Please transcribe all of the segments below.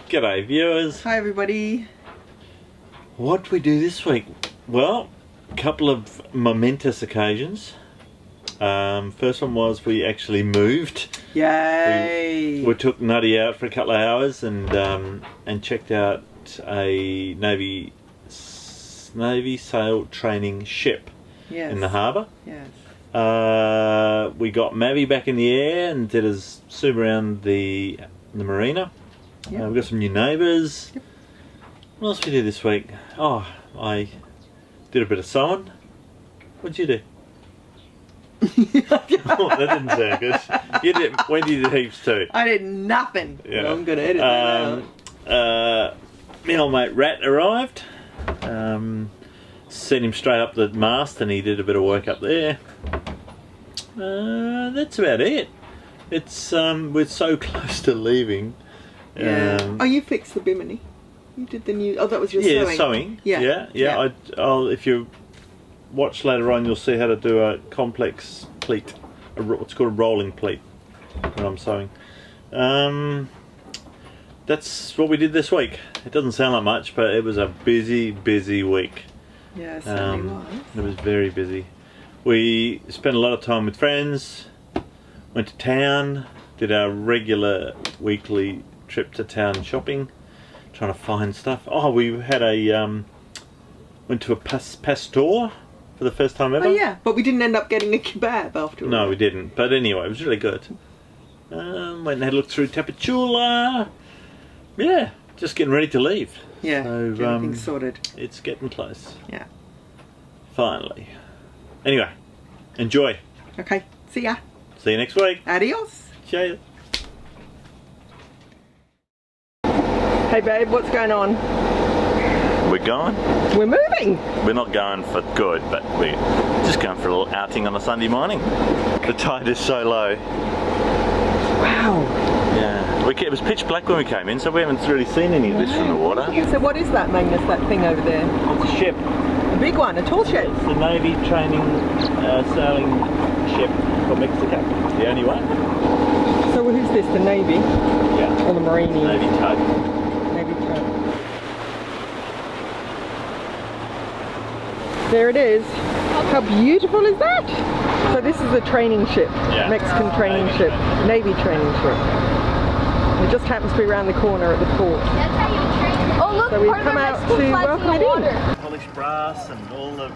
G'day viewers. Hi everybody. What did we do this week? Well, a couple of momentous occasions. First one was we actually moved. Yay! We took Nutty out for a couple of hours and checked out a Navy sail training ship in the harbour. Yes. We got Mavi back in the air and did a zoom around the marina. Yep. We got some new neighbours. Yep. What else did we do this week? Oh, I did a bit of sewing. What'd you do? Oh, that didn't sound good. You did. Wendy did heaps too. I did nothing. Yeah. Well, I'm going to edit that out. My old mate Rat arrived. Sent him straight up the mast and he did a bit of work up there. That's about it. It's we're so close to leaving. Yeah. Oh, you fixed the bimini. You did the new. Oh, that was your sewing. Yeah, sewing. Yeah. Yeah. I'll if you watch later on, you'll see how to do a complex pleat. What's called a rolling pleat when I'm sewing. That's what we did this week. It doesn't sound like much, but it was a busy week. Yeah, it certainly was. It was very busy. We spent a lot of time with friends. Went to town. Did our regular weekly trip to town shopping, trying to find stuff. Oh, we had went to a pastor for the first time ever. Oh yeah, but we didn't end up getting a kebab afterwards. No, we didn't. But anyway, it was really good. Went and had a look through Tapachula. Yeah, just getting ready to leave. Yeah, so, everything's sorted. It's getting close. Yeah. Finally. Anyway, enjoy. Okay, see ya. See you next week. Adios. Cheers. Hey babe, what's going on? We're going. We're moving. We're not going for good, but we're just going for a little outing on a Sunday morning. The tide is so low. Wow. Yeah. It was pitch black when we came in, so we haven't really seen any of this from the water. So what is that, Magnus, that thing over there? It's a ship. A big one, a tall ship. It's the Navy training sailing ship for Mexico. The only one. So who's this, the Navy? Yeah. Or the Marine? Navy tug. Navy tug. There it is. How beautiful is that? So this is a training ship, Yeah. Mexican training ship, Navy training ship. It just happens to be around the corner at the port. That's how you train. Oh look, So we've part of come my out Mexican to flight's welcome in it the in. water. Polished brass and all the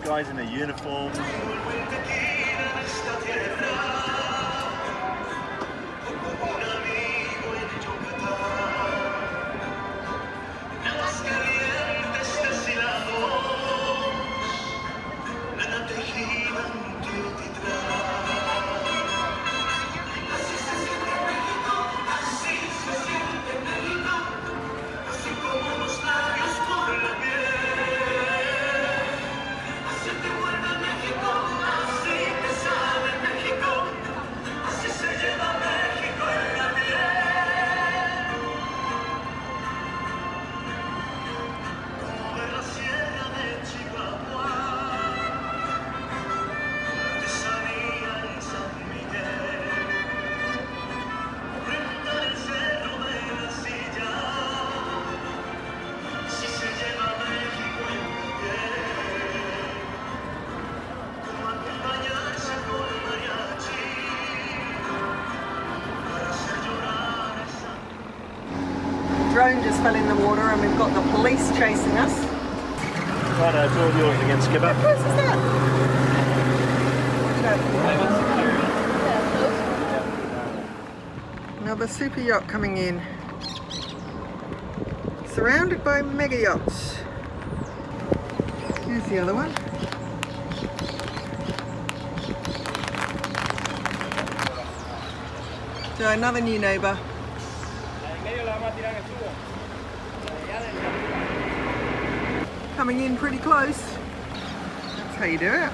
guys in their uniforms. Drone just fell in the water and we've got the police chasing us. Right, it's all yours again, Skipper. What place is that? Watch out. Another super yacht coming in. Surrounded by mega yachts. Here's the other one. So another new neighbour. Coming in pretty close. That's how you do it.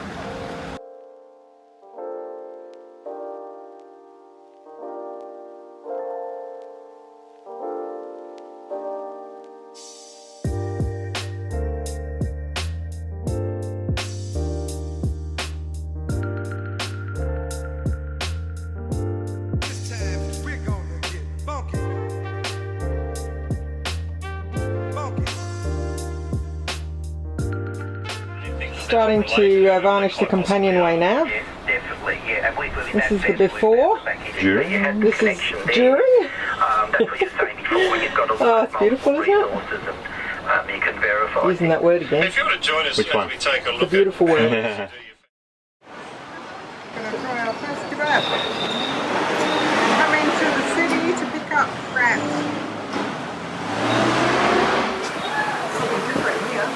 starting to varnish the companionway now. Yes, definitely, yeah. And This is the before. During. This is during. That's what you're saying before. You've got a lot Oh, of it's beautiful, isn't it? resources and you can verify. Using that word again. If you want to join us, Which one? we take a The look beautiful word. at Gonna try our first grab. Coming to the city to pick up rats. Something different here.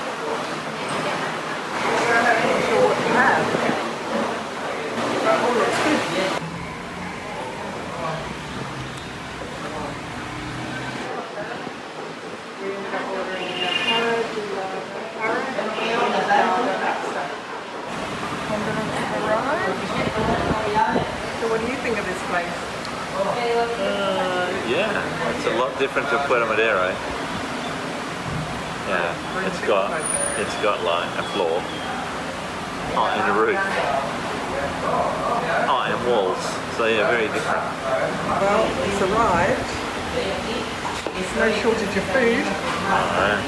I'm not even sure what to have. But all looks good. We ended up ordering a carrot, and so what do you think of this place? Yeah, it's a lot different to Puerto Madero. Yeah, it's got like a floor. Oh, and a roof. Oh, and walls. So yeah, very different. Well, it's arrived. There's no shortage of food. Alright.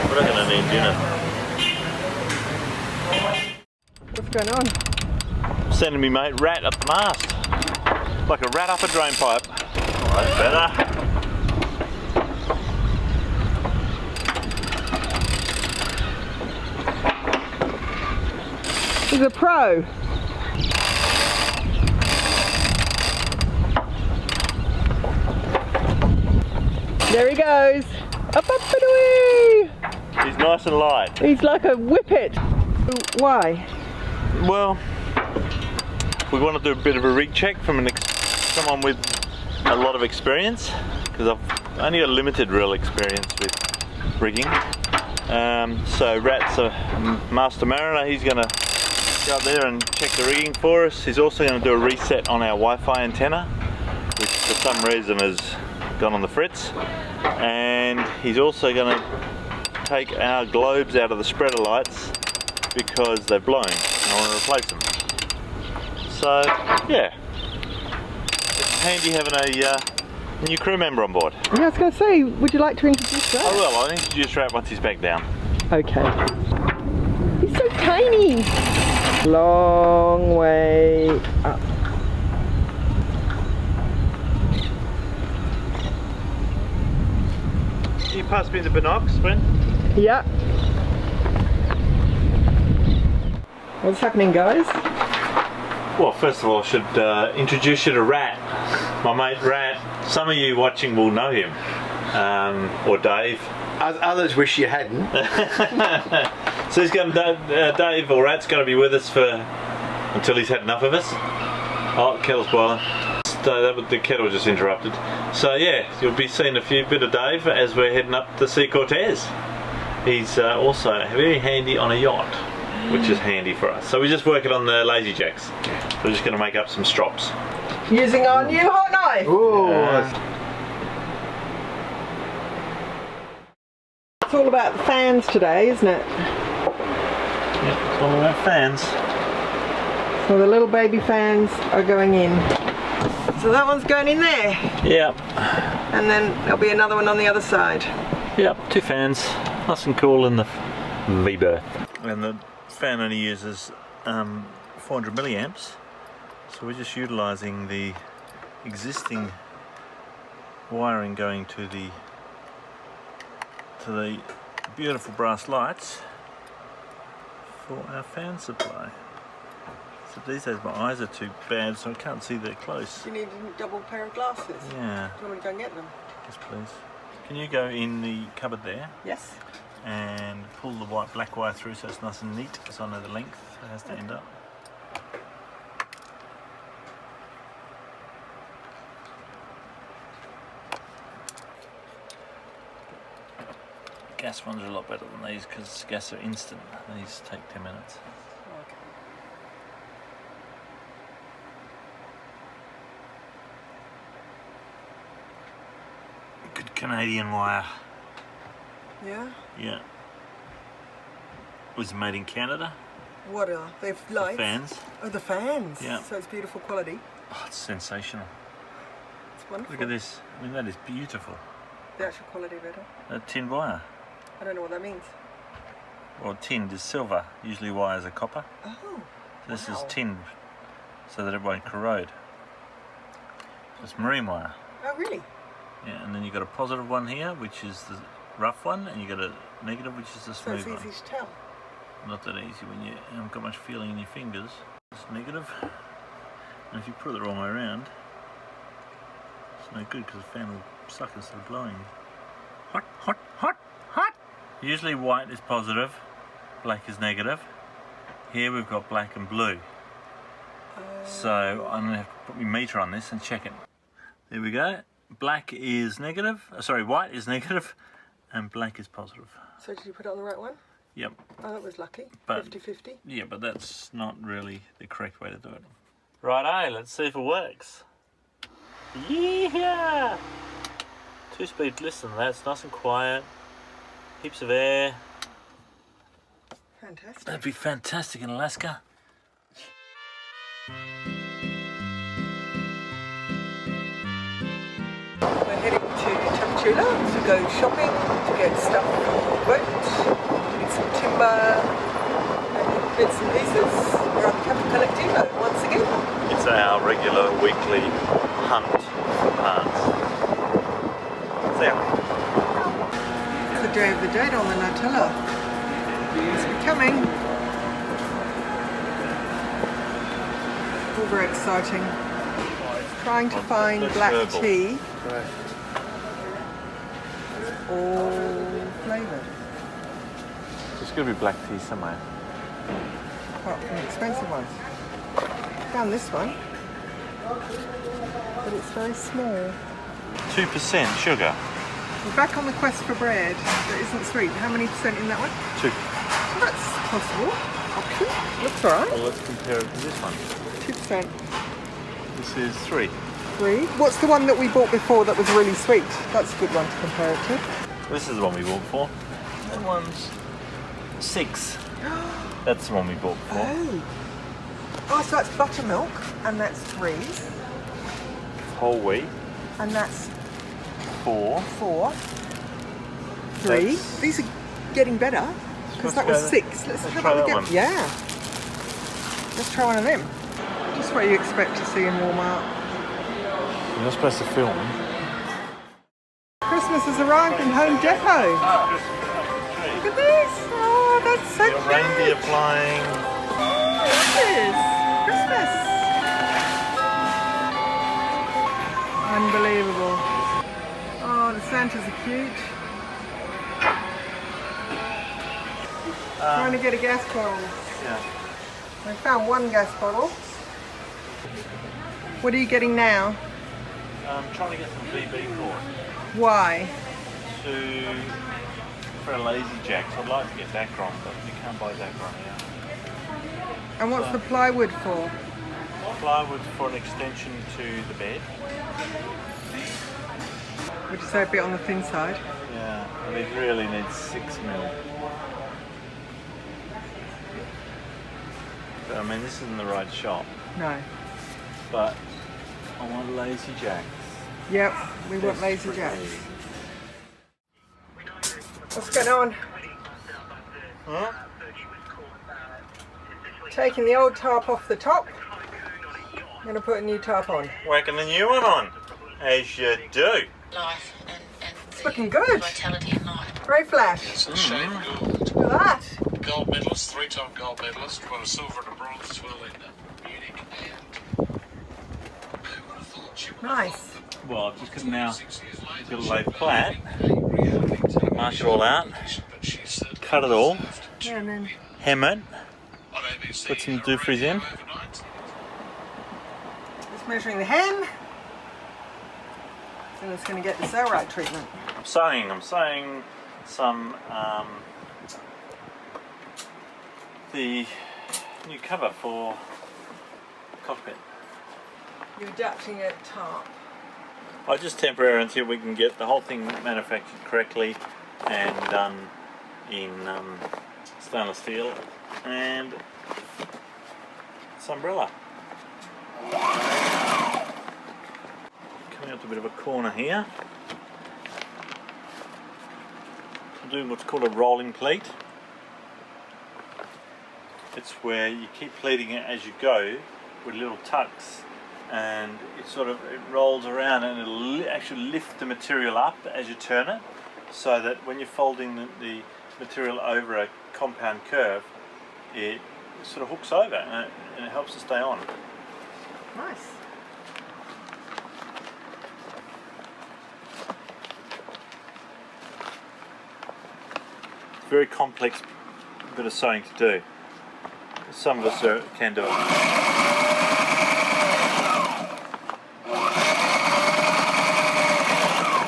We're not gonna need dinner. What's going on? Sending me mate rat up the mast. Like a rat up a drain pipe. Alright, better. He's a pro. There he goes. Up, up, and away. He's nice and light. He's like a whippet. Why? Well, we want to do a bit of a rig check from someone with a lot of experience, because I've only got limited real experience with rigging. So Rat's a master mariner. He's going to go up there and check the rigging for us. He's also going to do a reset on our Wi-Fi antenna, which for some reason has gone on the fritz. And he's also going to take our globes out of the spreader lights because they've blown and I want to replace them. So yeah, it's handy having a new crew member on board. Yeah, I was going to say, would you like to introduce Oh that? well, I'll introduce Rat once he's back down. Okay. He's so tiny. Long way up. Can you pass me the binocs, Brent? Yeah. What's happening, guys? Well, first of all, I should introduce you to Rat, my mate Rat. Some of you watching will know him, or Dave. Others wish you hadn't. So he's going to, Dave or Rat's going to be with us until he's had enough of us. Oh, the kettle's boiling. So the kettle just interrupted. So yeah, you'll be seeing a bit of Dave as we're heading up the Sea Cortez. He's also very handy on a yacht, which is handy for us. So we're just working on the lazy jacks. We're just going to make up some strops. Using our new hot knife. Ooh. It's all about the fans today, isn't it? Yeah, it's all about fans. So the little baby fans are going in. So that one's going in there. Yep. And then there'll be another one on the other side. Yep, 2 fans. Nice and cool in the V-berth. And the fan only uses 400 milliamps. So we're just utilising the existing wiring going to the beautiful brass lights for our fan supply. So these days my eyes are too bad, so I can't see that close. You need a double pair of glasses. Yeah. Do you want me to go and get them? Yes, please. Can you go in the cupboard there Yes. and pull the black wire through so it's nice and neat, so I know the length it has to end up. Gas ones are a lot better than these because gas are instant. These take 10 minutes. Okay. Good Canadian wire. Yeah? Yeah. Was made in Canada. What are they? Lights? Fans. Oh, the fans. Yeah. So it's beautiful quality. Oh, it's sensational. It's wonderful. Look at this. I mean, that is beautiful. The actual quality of it. That tin wire. I don't know what that means. or tinned is silver. Usually wires are copper. Oh. This is Wow. tinned so that it won't corrode. It's marine wire. Oh, really? Yeah, and then you've got a positive one here, which is the rough one, and you've got a negative, which is the So smooth it's one. easy to tell. Not that easy when you haven't got much feeling in your fingers. It's negative. And if you put it the wrong way around, it's no good because the fan will suck instead of blowing. Hot, hot, hot, hot! Usually white is positive, black is negative. Here we've got black and blue. So I'm going to have to put my meter on this and check it. There we go. Black is negative, white is negative, and black is positive. So did you put it on the right one? Yep. Oh, that was lucky. But- 50-50. Yeah, but that's not really the correct way to do it. Righto, let's see if it works. Yeah! 2-speed, listen to that, it's nice and quiet. Heaps of air. Fantastic. That'd be fantastic in Alaska. We're heading to Tapachula to go shopping, to get stuff for the boat, get some timber, and bits and pieces. We're on the Capital Collectivo once again. It's our regular weekly hunt for parts. So, The day of the date on the Nutella. It's becoming. All very exciting. Trying to find that's black herbal. tea. All flavoured. there's going to be black tea somewhere. Apart from the expensive ones. Found this one. But it's very small. 2% sugar. We're back on the quest for bread that isn't sweet. How many percent in that one? 2. Well, that's possible. Option. Looks alright. Well, let's compare it to this one. 2%. This is 3. 3. What's the one that we bought before that was really sweet? That's a good one to compare it to. This is the one we bought before. That one's 6. That's the one we bought before. Oh. Oh, so that's buttermilk, and that's 3. Whole wheat, And that's 4. 4. 3. That's- These are getting better, because that was 6. Let's let's how try about we that get... one. Yeah. Let's try one of them. Just what you expect to see in Walmart. You're not supposed to film. Christmas has arrived in Home Depot. Look at this. Oh, that's so cute. Reindeer flying. This is Christmas. Unbelievable. Oh, the Santas are cute. Trying to get a gas bottle. Yeah. I found one gas bottle. What are you getting now? I'm trying to get some BB cord Why? for a lazy jack. So I'd like to get Dacron, but you can't buy Dacron here. And what's the plywood for? Plywood for an extension to the bed. Would you say a bit on the thin side? Yeah, and it really needs 6 mil. But, I mean, this isn't the right shop, No. but I want lazy jacks. Yep, we want lazy jacks. What's going on? Huh? Taking the old tarp off the top. I'm going to put a new tarp on. Whacking the new one on, as you do. Life and It's looking good. vitality in life. Very flash. It's a shame gold. Look at that. Gold medalist, 3-time gold medalist, won a silver and a bronze as well in Munich. And who would have thought she would Nice. Well, I've just got now 6 years later. got to lay flat, Reality. mark it all out, But she's certainly cut it all, Yeah, and then hem it, on ABC put some doofries in. overnight. just measuring the hem. And it's going to get the cellrite treatment. I'm sewing some the new cover for cockpit. You're adapting it tarp. I just temporary until we can get the whole thing manufactured correctly and done in stainless steel and this umbrella. Coming up to a bit of a corner here. I'm doing what's called a rolling pleat. It's where you keep pleating it as you go with little tucks, and it rolls around, and it'll actually lift the material up as you turn it, so that when you're folding the material over a compound curve, it sort of hooks over and it helps to stay on. Nice. Very complex bit of sewing to do. Some of us can do it.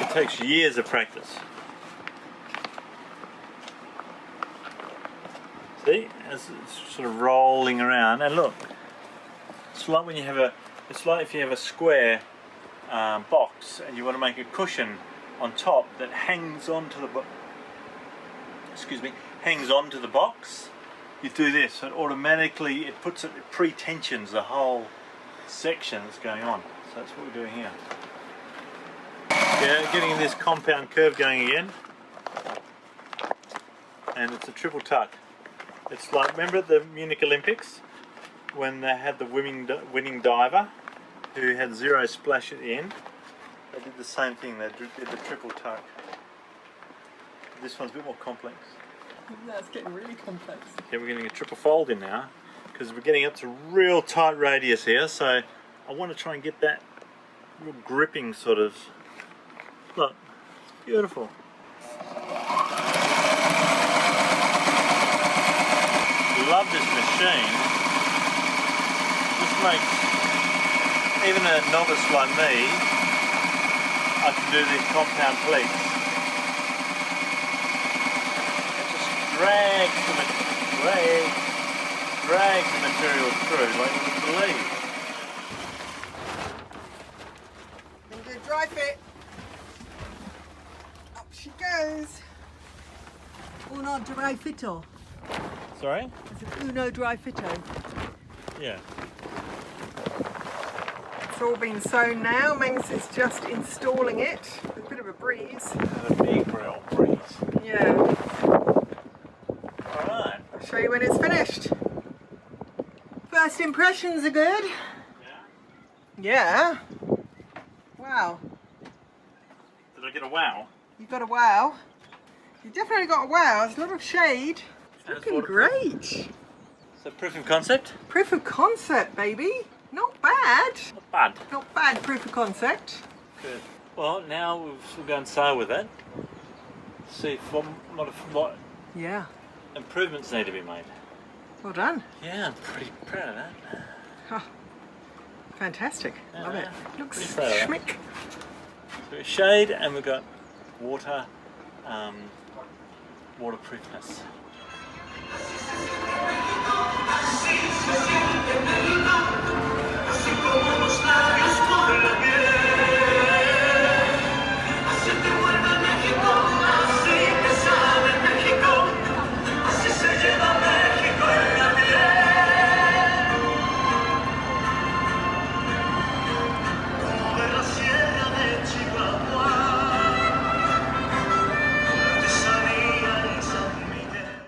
It takes years of practice. See, as it's sort of rolling around, and look, it's like when you have it's like if you have a square box and you want to make a cushion on top that hangs onto the hangs onto the box. You do this, so it automatically it pre-tensions the whole section that's going on. So that's what we're doing here. Yeah, getting this compound curve going again, and it's a triple tuck. It's like, remember at the Munich Olympics when they had the winning diver who had zero splash at the end? They did the same thing. They did the triple tuck. This one's a bit more complex. No, it's getting really complex. Yeah, we're getting a triple fold in now because we're getting up to real tight radius here, so I want to try and get that real gripping sort of look. It's beautiful. Love this machine. This makes even a novice like me, I can do these compound pleats. Drag the material through like you would believe. And do dry fit. Up she goes. Uno dry fitto. Sorry? It's an uno dry fitto. Yeah. It's all been sewn now. Magnus is just installing it. A bit of a breeze. A big real breeze. Yeah. Alright. I'll show you when it's finished. First impressions are good. Yeah. Wow. Did I get a wow? You got a wow. You definitely got a wow. There's a lot of shade. It's looking great. So proof of concept? Proof of concept, baby. Not bad. Not bad. Not bad proof of concept. Good. Well, now we'll go and sail with it. See what Yeah. improvements need to be made. Well done. Yeah, I'm pretty proud of that. Oh, fantastic. Love it. Looks Pretty proud of that. schmick. So we've shade and we've got water, waterproofness.